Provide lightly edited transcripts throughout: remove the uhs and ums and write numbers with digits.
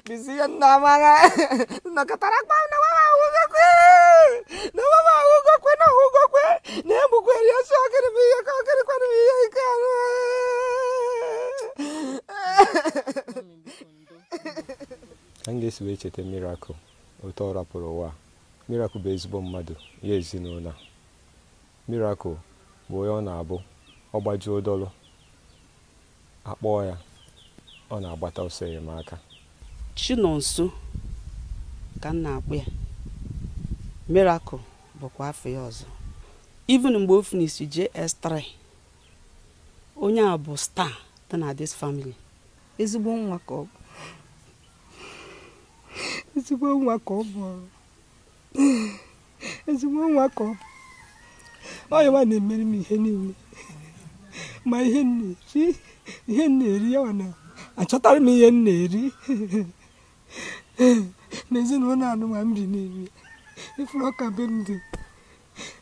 Bisi ya namara na katarakpa na mama ugokwe na mama ugokwe na ugokwe na mugwe ya shakere bi ya kakere kwani bi ya ikano Angesi we chete miracle oto raporo wa miracle bụ ezigbo mmadụ ya ezinụlọ miracle bụ onye ọ na-abụ ọ gbajuo dọlụ akpọ ya ọ na-agbata ọsọ enyemaka Chinonso ka m na-akpọ ya miracle bụkwa afọ ya ọzọ even mgbe o finisi JS3 onye a bụ star dị na this family ezigbo nwa ka ọ bụ ezigbo nwa ka ọ bụ ezigbo nwa ka ọ bụ onye nwa na-emere m ihe niile ma ihe na-eri ya na achọtara m ihe m na-eri n'ezinụlọ anụma m bi n'ime ifuru ọka be m dị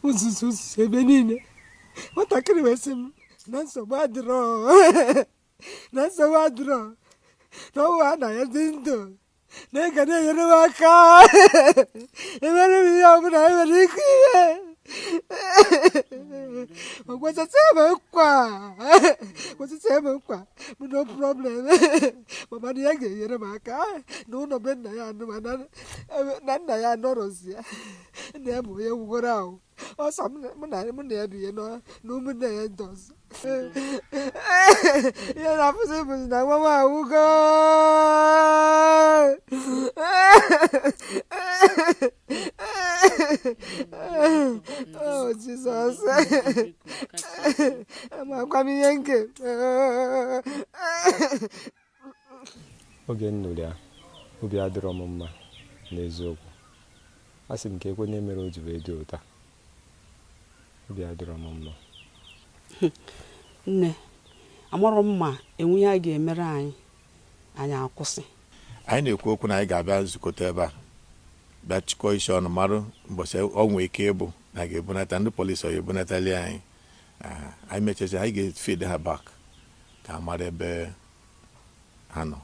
uzuzu ebe niile nwatakịrị wee sị m na nsogbu adịrọ na ọnwụ a na ya dị ndụ na ị ga na-enyere m aka emere m ihe ọbụla enwere ike ihe gwachata ebe nkwa bụ no problem mama na ya ga-enyere m aka na ụlọ be nna ya anụ na nna ya anọrọzi ya nna ya bụ onye gwugoro ahụ ọsọ mụ na ya bụ ihe na ụmụnne ya ndị ọzọ ihe na-afụzi bụzi na nwa m awụgo oh Jesus amakwa m ihe nke oge nnụrụ ya obi adịrọ m mma n'eziokwu asị m ka ekwe na-emere o ji wee dị ụta obi adịrọ m mma nne amarọ m ma enwe ya ga-emere anyị akwụsị anyị na-ekwu okwu na anyị ga-abịa nzukọta ebe a bịa chịkọ isi ọnụ marụ mbọsị ọnwụ ike ịbụ na ga-ebunata ndị polisi ọ ga-ebunatali anyị anyị mechazi anyị ga-efede ha bak ka a mara ebe ha nọ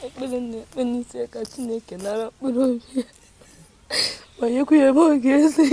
ekpere na-ekpe n'isi ka Chineke nara mkpụrụ obi ya ma nyekwa ya ebe ọ ga-esi